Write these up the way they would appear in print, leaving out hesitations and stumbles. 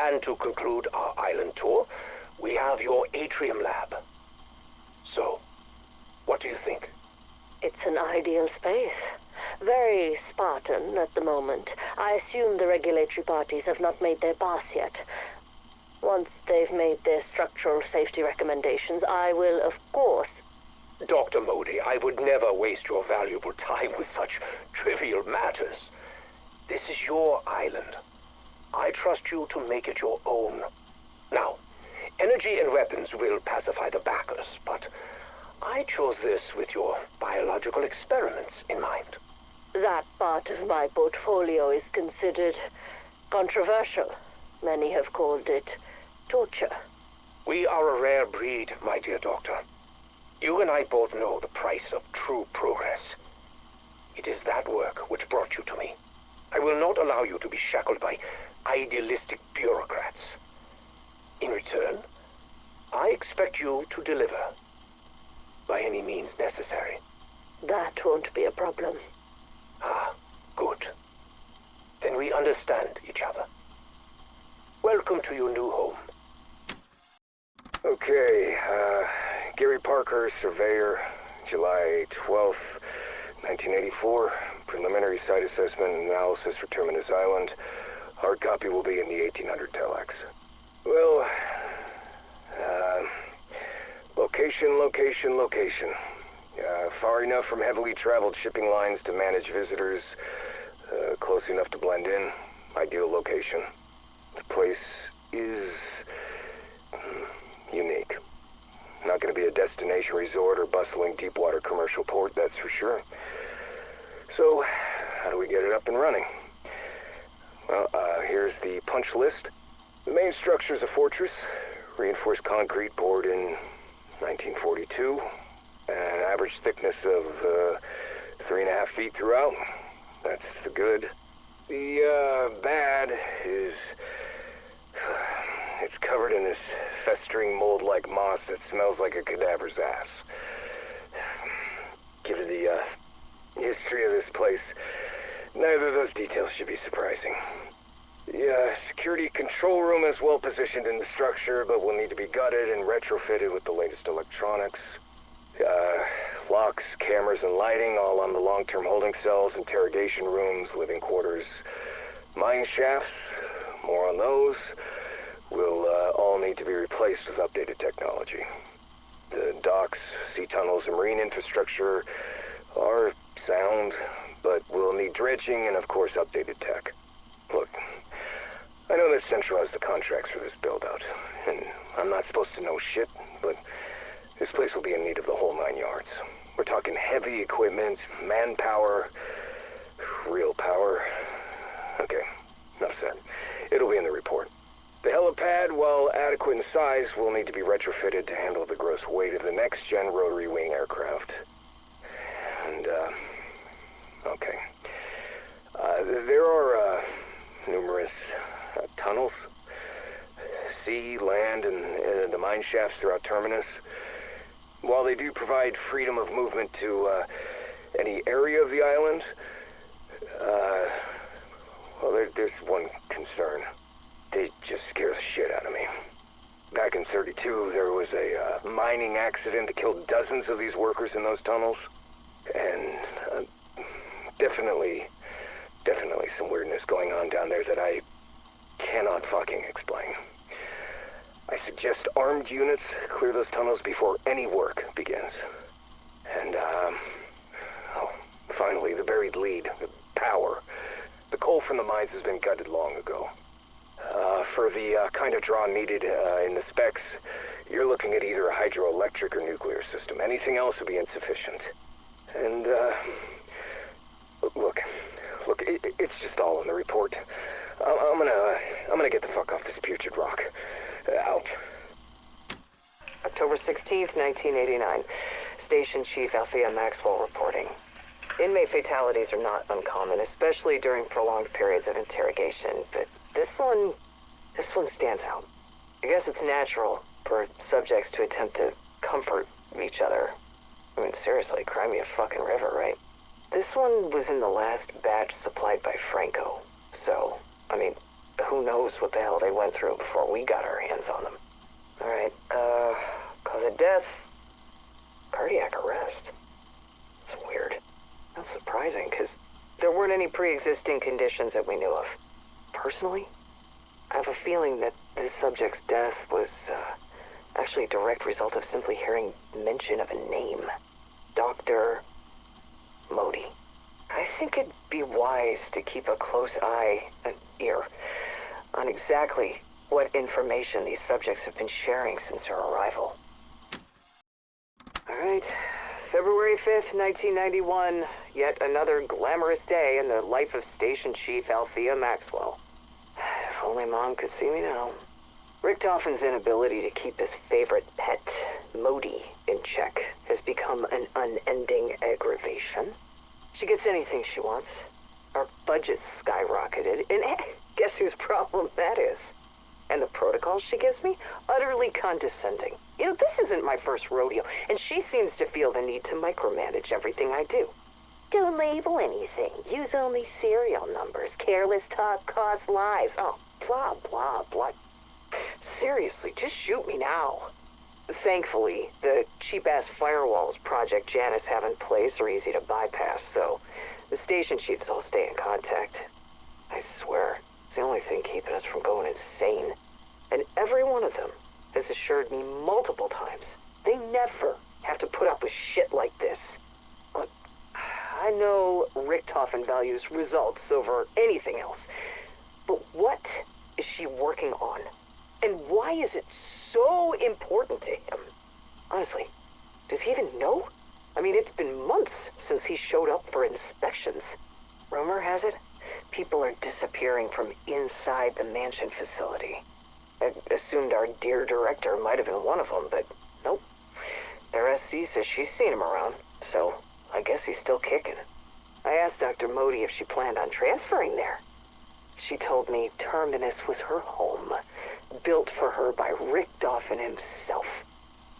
And to conclude our island tour, we have your atrium lab. So, what do you think? It's an ideal space. Very Spartan at the moment. I assume the regulatory parties have not made their pass yet. Once they've made their structural safety recommendations, I will, of course... Dr. Modi, I would never waste your valuable time with such trivial matters. This is your island. I trust you to make it your own. Now, energy and weapons will pacify the backers, but I chose this with your biological experiments in mind. That part of my portfolio is considered controversial. Many have called it torture. We are a rare breed, my dear doctor. You and I both know the price of true progress. It is that work which brought you to me. I will not allow you to be shackled by idealistic bureaucrats. In return, I expect you to deliver, by any means necessary. That won't be a problem. Ah, good. Then we understand each other. Welcome to your new home. Okay, Gary Parker, Surveyor, July 12th, 1984. Preliminary site assessment and analysis for Terminus Island. Hard copy will be in the 1800 telex. Well, location. Far enough from heavily traveled shipping lines to manage visitors. Close enough to blend in. Ideal location. The place is unique. Not going to be a destination resort or bustling deepwater commercial port, that's for sure. So, how do we get it up and running? Well, here's the punch list. The main structure is a fortress, reinforced concrete poured in 1942, an average thickness of 3.5 feet throughout. That's the good. The bad is it's covered in this festering mold-like moss that smells like a cadaver's ass. Given the history of this place, neither of those details should be surprising. The security control room is well positioned in the structure, but will need to be gutted and retrofitted with the latest electronics. Locks, cameras, and lighting all on the long-term holding cells, interrogation rooms, living quarters. Mine shafts, more on those, will all need to be replaced with updated technology. The docks, sea tunnels, and marine infrastructure are sound, but will need dredging and, of course, updated tech. Look, I know that Central has the contracts for this build-out, and I'm not supposed to know shit, but this place will be in need of the whole 9 yards. We're talking heavy equipment, manpower, real power. Okay, enough said. It'll be in the report. The helipad, while adequate in size, will need to be retrofitted to handle the gross weight of the next-gen rotary wing aircraft. And, okay. There are, numerous tunnels, sea, land, and the mine shafts throughout Terminus. While they do provide freedom of movement to any area of the island, well, there's one concern. They just scare the shit out of me. Back in '32, there was a mining accident that killed dozens of these workers in those tunnels. And definitely some weirdness going on down there that I cannot fucking explain. I suggest armed units clear those tunnels before any work begins. And, finally, the buried lead, the power. The coal from the mines has been gutted long ago. For the kind of draw needed in the specs, you're looking at either a hydroelectric or nuclear system. Anything else would be insufficient. And, look, it's just all in the report. I'm gonna get the fuck off this putrid rock. Out. October 16th, 1989. Station Chief Althea Maxwell reporting. Inmate fatalities are not uncommon, especially during prolonged periods of interrogation, but this one stands out. I guess it's natural for subjects to attempt to comfort each other. I mean, seriously, cry me a fucking river, right? This one was in the last batch supplied by Franco, so, I mean, who knows what the hell they went through before we got our hands on them. Alright, cause of death, cardiac arrest. It's weird. That's surprising, because there weren't any pre-existing conditions that we knew of. Personally, I have a feeling that this subject's death was, actually a direct result of simply hearing mention of a name. Dr. Modi. I think it'd be wise to keep a close eye and ear on exactly what information these subjects have been sharing since their arrival. Alright, February 5th, 1991, yet another glamorous day in the life of Station Chief Althea Maxwell. If only Mom could see me now. Richtofen's inability to keep his favorite pet, Modi, in check has become an unending aggravation. She gets anything she wants. Our budget's skyrocketed, and guess whose problem that is? And the protocols she gives me? Utterly condescending. You know, this isn't my first rodeo, and she seems to feel the need to micromanage everything I do. Don't label anything. Use only serial numbers. Careless talk costs lives. Oh, blah, blah, blah. Seriously, just shoot me now. Thankfully, the cheap-ass firewalls Project Janus have in place are easy to bypass, so the station chiefs all stay in contact. I swear, it's the only thing keeping us from going insane. And every one of them has assured me multiple times they never have to put up with shit like this. Look, I know Richtofen values results over anything else, but what is she working on? And why is it so important to him? Honestly, does he even know? I mean, it's been months since he showed up for inspections. Rumor has it, people are disappearing from inside the mansion facility. I assumed our dear director might have been one of them, but nope. Their SC says she's seen him around, so I guess he's still kicking. I asked Dr. Modi if she planned on transferring there. She told me Terminus was her home, built for her by Richtofen himself.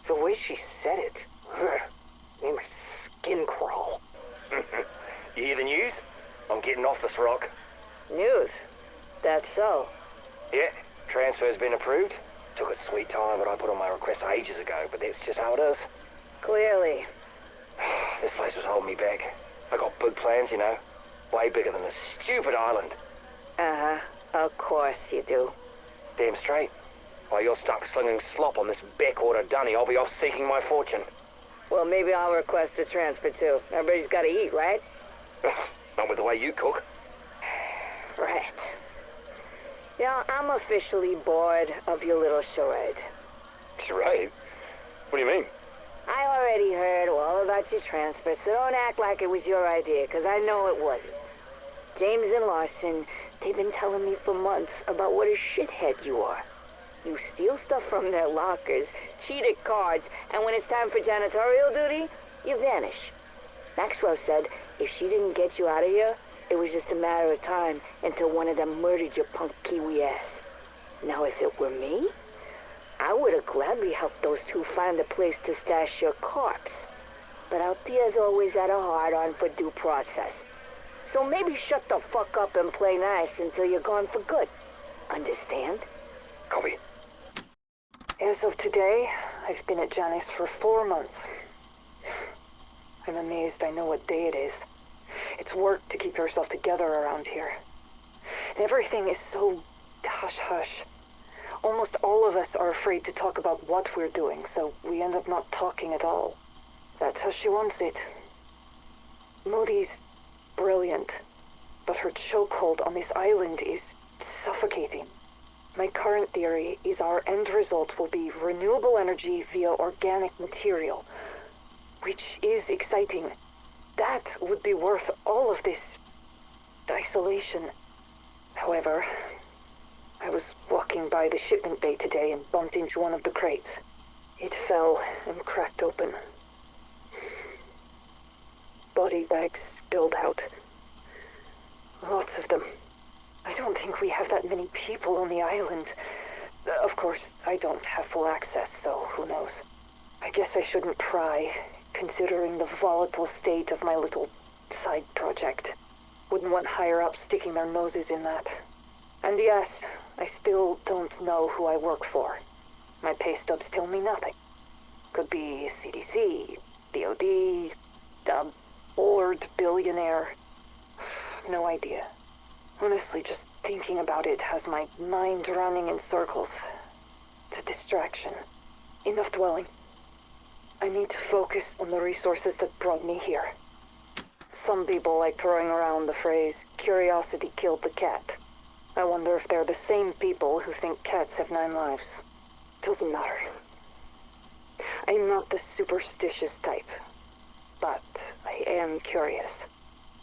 The way she said it, made my skin crawl. You hear the news? I'm getting off this rock. News? That's so. Yeah, transfer's been approved. Took its sweet time, but I put on my request ages ago, but that's just how it is. Clearly. This place was holding me back. I got big plans, you know. Way bigger than this stupid island. Uh-huh. Of course you do. Damn straight. While you're stuck slinging slop on this backwater dunny, I'll be off seeking my fortune. Well, maybe I'll request a transfer too. Everybody's gotta eat, right? Not with the way you cook. Right. Yeah, I'm officially bored of your little charade. Charade? What do you mean? I already heard all about your transfer, so don't act like it was your idea, because I know it wasn't. James and Larson, they've been telling me for months about what a shithead you are. You steal stuff from their lockers, cheat at cards, and when it's time for janitorial duty, you vanish. Maxwell said if she didn't get you out of here, it was just a matter of time until one of them murdered your punk Kiwi ass. Now, if it were me, I would have gladly helped those two find a place to stash your corpse. But Althea's always had a hard-on for due process. So maybe shut the fuck up and play nice until you're gone for good. Understand? Copy. As of today, I've been at Janus for 4 months. I'm amazed I know what day it is. It's work to keep yourself together around here. And everything is so hush-hush. Almost all of us are afraid to talk about what we're doing, so we end up not talking at all. That's how she wants it. Modi's brilliant, but her chokehold on this island is suffocating. My current theory is our end result will be renewable energy via organic material, which is exciting. That would be worth all of this isolation. However, I was walking by the shipment bay today and bumped into one of the crates. It fell and cracked open. Body bags spilled out. Lots of them. I don't think we have that many people on the island. Of course, I don't have full access, so who knows. I guess I shouldn't pry, considering the volatile state of my little side project. Wouldn't want higher-ups sticking their noses in that. And yes, I still don't know who I work for. My pay stubs tell me nothing. Could be CDC, DOD, a bored billionaire. No idea. Honestly, just thinking about it has my mind running in circles. It's a distraction. Enough dwelling. I need to focus on the resources that brought me here. Some people like throwing around the phrase, curiosity killed the cat. I wonder if they're the same people who think cats have 9 lives. Doesn't matter. I'm not the superstitious type, but I am curious.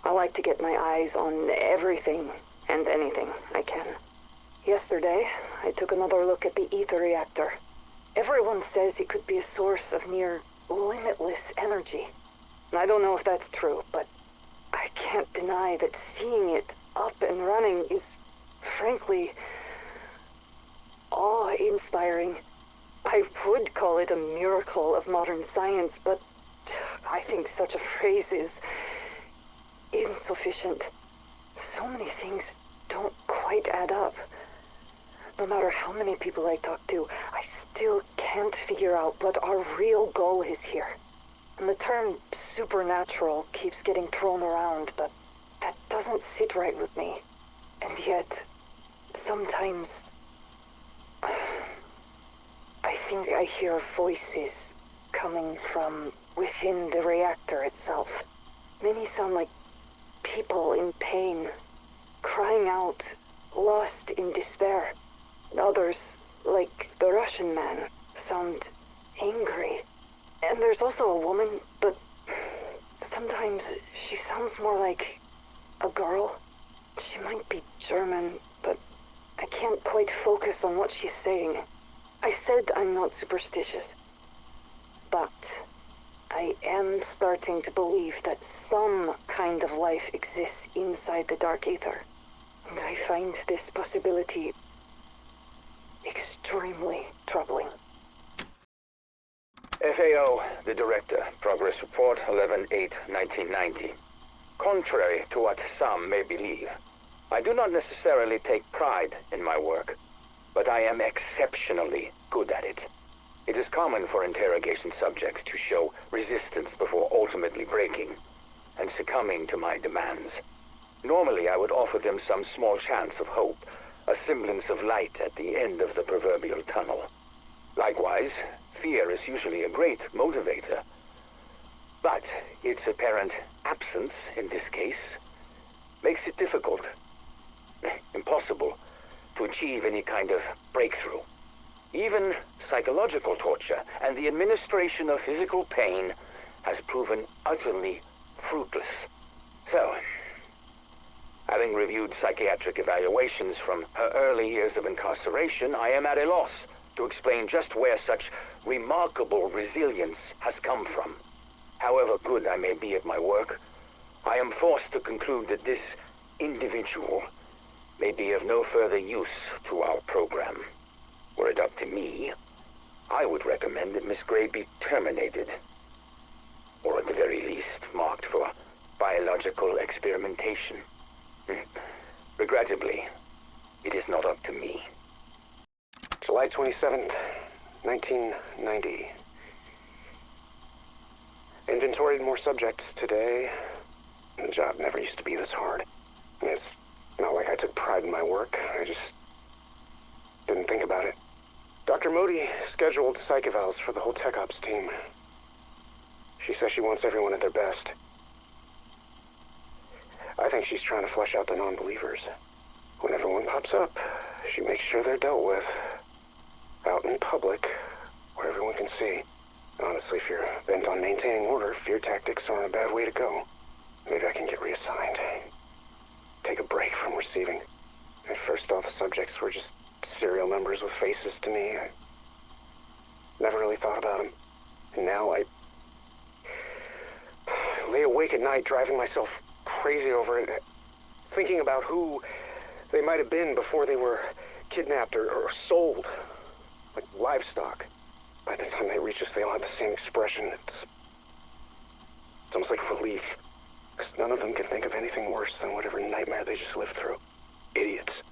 I like to get my eyes on everything and anything I can. Yesterday, I took another look at the ether reactor. Everyone says it could be a source of near limitless energy. I don't know if that's true, but I can't deny that seeing it up and running is, frankly, awe-inspiring. I would call it a miracle of modern science, but I think such a phrase is insufficient. So many things don't quite add up. No matter how many people I talk to, I still can't figure out what our real goal is here. And the term supernatural keeps getting thrown around, but that doesn't sit right with me. And yet, sometimes I think I hear voices coming from within the reactor itself. Many sound like people in pain, crying out, lost in despair. Others, like the Russian man, sound angry. And there's also a woman, but sometimes she sounds more like a girl. She might be German, but I can't quite focus on what she's saying. I said I'm not superstitious, but I am starting to believe that some kind of life exists inside the dark ether. And I find this possibility extremely troubling. FAO, the Director. Progress Report 11/8/1990. Contrary to what some may believe, I do not necessarily take pride in my work, but I am exceptionally good at it. It is common for interrogation subjects to show resistance before ultimately breaking and succumbing to my demands. Normally, I would offer them some small chance of hope, a semblance of light at the end of the proverbial tunnel. Likewise, fear is usually a great motivator. But its apparent absence, in this case, makes it difficult, impossible, to achieve any kind of breakthrough. Even psychological torture and the administration of physical pain has proven utterly fruitless. So, having reviewed psychiatric evaluations from her early years of incarceration, I am at a loss to explain just where such remarkable resilience has come from. However good I may be at my work, I am forced to conclude that this individual may be of no further use to our program. Were it up to me, I would recommend that Miss Gray be terminated, or at the very least marked for biological experimentation. Regrettably, it is not up to me. July 27th, 1990. Inventoried more subjects today. The job never used to be this hard. And it's not like I took pride in my work. I just didn't think about it. Dr. Modi scheduled psych evals for the whole tech ops team. She says she wants everyone at their best. I think she's trying to flush out the non-believers. When everyone pops up, she makes sure they're dealt with. Out in public, where everyone can see. Honestly, if you're bent on maintaining order, fear tactics aren't a bad way to go. Maybe I can get reassigned. Take a break from receiving. At first, all the subjects were just serial numbers with faces to me. I never really thought about them. And now I lay awake at night driving myself crazy over it, thinking about who they might have been before they were kidnapped or sold, like livestock. By the time they reach us, they all have the same expression. It's almost like relief, because none of them can think of anything worse than whatever nightmare they just lived through. Idiots.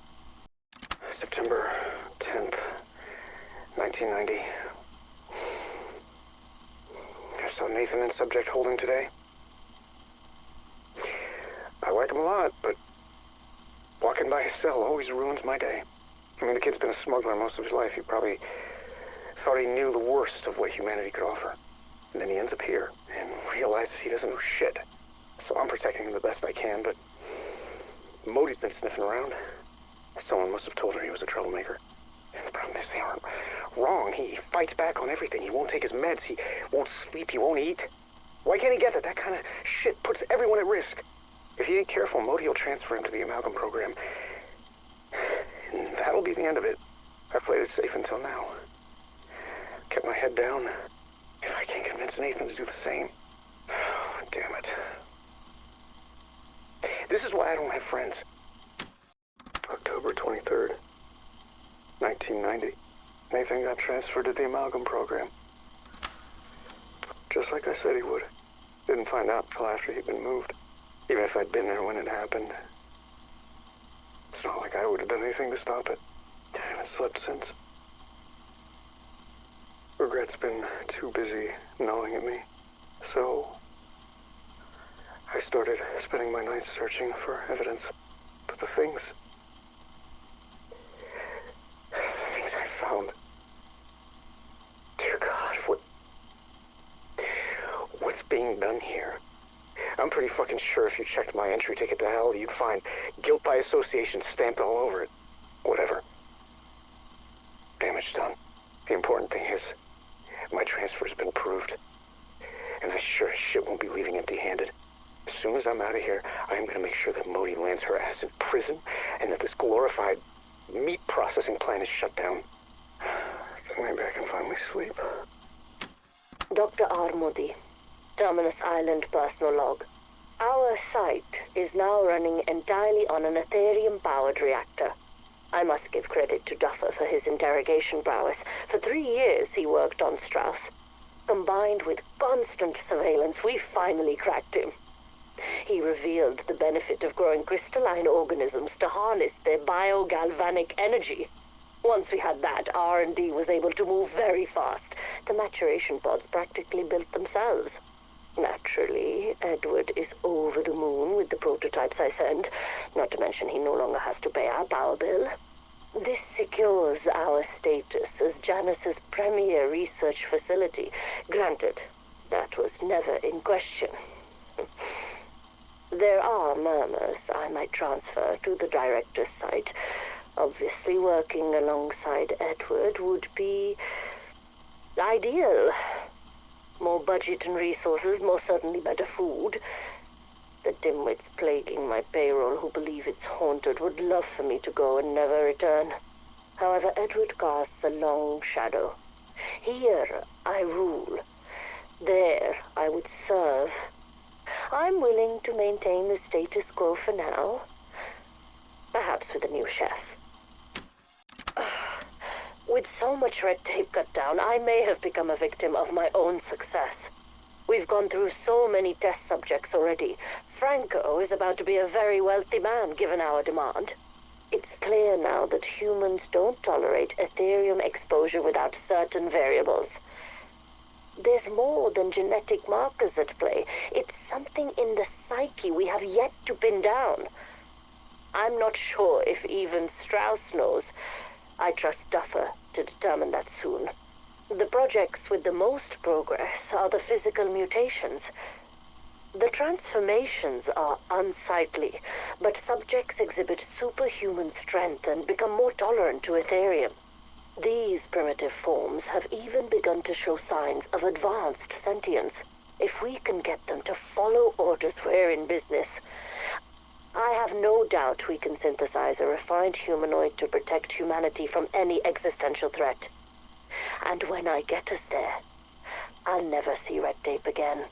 September 10th, 1990. I saw Nathan in subject holding today. I like him a lot, but walking by his cell always ruins my day. I mean, the kid's been a smuggler most of his life. He probably thought he knew the worst of what humanity could offer. And then he ends up here and realizes he doesn't know shit. So I'm protecting him the best I can, but Modi's been sniffing around. Someone must have told her he was a troublemaker. And the problem is they aren't wrong. He fights back on everything. He won't take his meds. He won't sleep. He won't eat. Why can't he get that? That kind of shit puts everyone at risk. If he ain't careful, Modi will transfer him to the amalgam program. And that'll be the end of it. I played it safe until now. Kept my head down. If I can't convince Nathan to do the same. Damn it. This is why I don't have friends. October 23rd, 1990. Nathan got transferred to the amalgam program. Just like I said he would. Didn't find out until after he'd been moved. Even if I'd been there when it happened. It's not like I would have done anything to stop it. I haven't slept since. Regret's been too busy gnawing at me. So I started spending my nights searching for evidence. But the things I found. Dear God, what's being done here? I'm pretty fucking sure if you checked my entry ticket to hell, you'd find guilt by association stamped all over it. Whatever. Damage done. The important thing is, my transfer's been approved. And I sure as shit won't be leaving empty-handed. As soon as I'm out of here, I am gonna make sure that Modi lands her ass in prison, and that this glorified meat processing plant is shut down. Then maybe I can finally sleep. Dr. R. Modi, Terminus Island personal log. Our site is now running entirely on an Ethereum-powered reactor. I must give credit to Duffer for his interrogation prowess. For 3 years he worked on Strauss. Combined with constant surveillance, we finally cracked him. He revealed the benefit of growing crystalline organisms to harness their biogalvanic energy. Once we had that, R&D was able to move very fast. The maturation pods practically built themselves. Naturally, Edward is over the moon with the prototypes I sent, not to mention he no longer has to pay our power bill. This secures our status as Janus's premier research facility. Granted, that was never in question. There are murmurs I might transfer to the director's site. Obviously, working alongside Edward would be ideal. More budget and resources, most certainly better food. The dimwits plaguing my payroll who believe it's haunted would love for me to go and never return. However, Edward casts a long shadow. Here, I rule. There, I would serve. I'm willing to maintain the status quo for now. Perhaps with a new chef. With so much red tape cut down, I may have become a victim of my own success. We've gone through so many test subjects already. Franco is about to be a very wealthy man, given our demand. It's clear now that humans don't tolerate Ethereum exposure without certain variables. There's more than genetic markers at play. It's something in the psyche we have yet to pin down. I'm not sure if even Strauss knows. I trust Duffer to determine that soon. The projects with the most progress are the physical mutations. The transformations are unsightly, but subjects exhibit superhuman strength and become more tolerant to Ethereum. These primitive forms have even begun to show signs of advanced sentience. If we can get them to follow orders, we're in business. I have no doubt we can synthesize a refined humanoid to protect humanity from any existential threat. And when I get us there, I'll never see red tape again.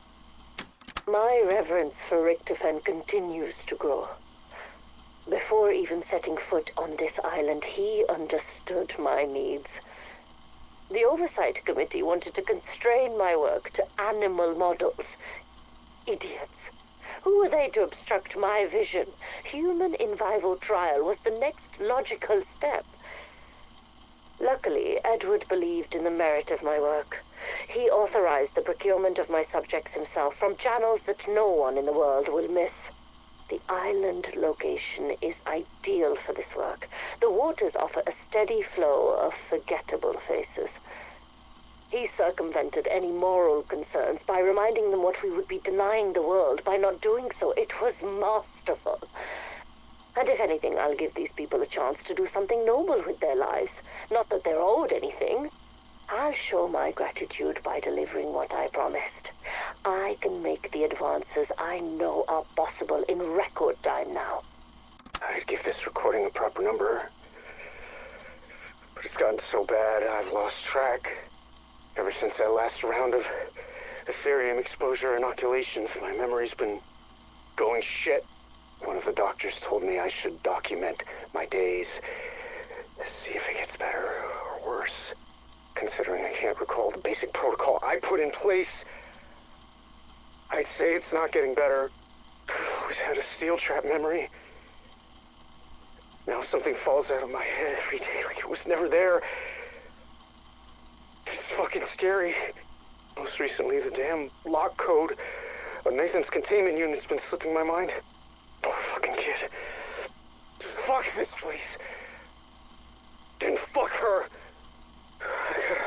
My reverence for Richtofen continues to grow. Before even setting foot on this island, he understood my needs. The Oversight Committee wanted to constrain my work to animal models. Idiots. Who were they to obstruct my vision? Human in vivo trial was the next logical step. Luckily, Edward believed in the merit of my work. He authorized the procurement of my subjects himself from channels that no one in the world will miss. The island location is ideal for this work. The waters offer a steady flow of forgettable faces. He circumvented any moral concerns by reminding them what we would be denying the world by not doing so. It was masterful. And if anything, I'll give these people a chance to do something noble with their lives. Not that they're owed anything. I'll show my gratitude by delivering what I promised. I can make the advances I know are possible in record time now. I'd give this recording a proper number. But it's gotten so bad, I've lost track. Ever since that last round of Ethereum exposure inoculations, my memory's been going shit. One of the doctors told me I should document my days, see if it gets better or worse. Considering I can't recall the basic protocol I put in place, I'd say it's not getting better. I've always had a steel trap memory. Now something falls out of my head every day like it was never there. It's fucking scary. Most recently, the damn lock code of Nathan's containment unit's been slipping my mind. Poor fucking kid. Fuck this place. And fuck her. I got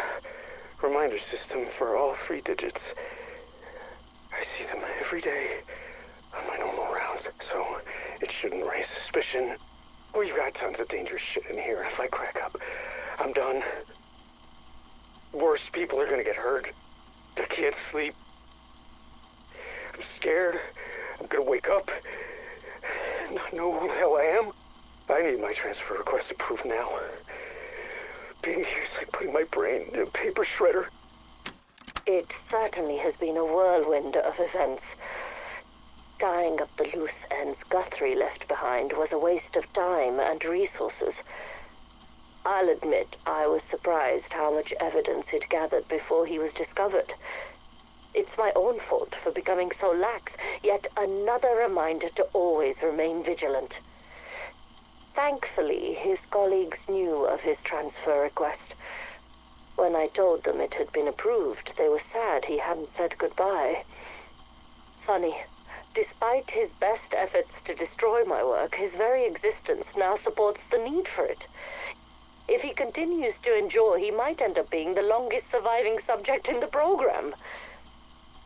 a reminder system for all 3 digits. I see them every day on my normal rounds, so it shouldn't raise suspicion. We've got tons of dangerous shit in here. If I crack up, I'm done. Worse people are gonna get hurt. I can't sleep. I'm scared. I'm gonna wake up and not know who the hell I am. I need my transfer request approved now. Being here is like putting my brain in a paper shredder. It certainly has been a whirlwind of events. Tying up the loose ends Guthrie left behind was a waste of time and resources. I'll admit I was surprised how much evidence he'd gathered before he was discovered. It's my own fault for becoming so lax, yet another reminder to always remain vigilant. Thankfully, his colleagues knew of his transfer request. When I told them it had been approved, they were sad he hadn't said goodbye. Funny, despite his best efforts to destroy my work, his very existence now supports the need for it. If he continues to endure, he might end up being the longest surviving subject in the program.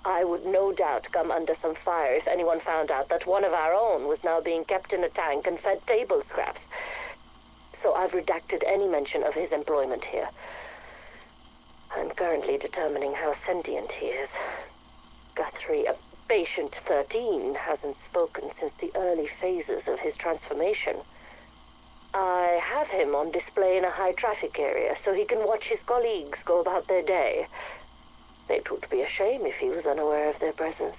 I would no doubt come under some fire if anyone found out that one of our own was now being kept in a tank and fed table scraps. So I've redacted any mention of his employment here. I'm currently determining how sentient he is. Guthrie, Patient 13, hasn't spoken since the early phases of his transformation. I have him on display in a high-traffic area so he can watch his colleagues go about their day. It would be a shame if he was unaware of their presence.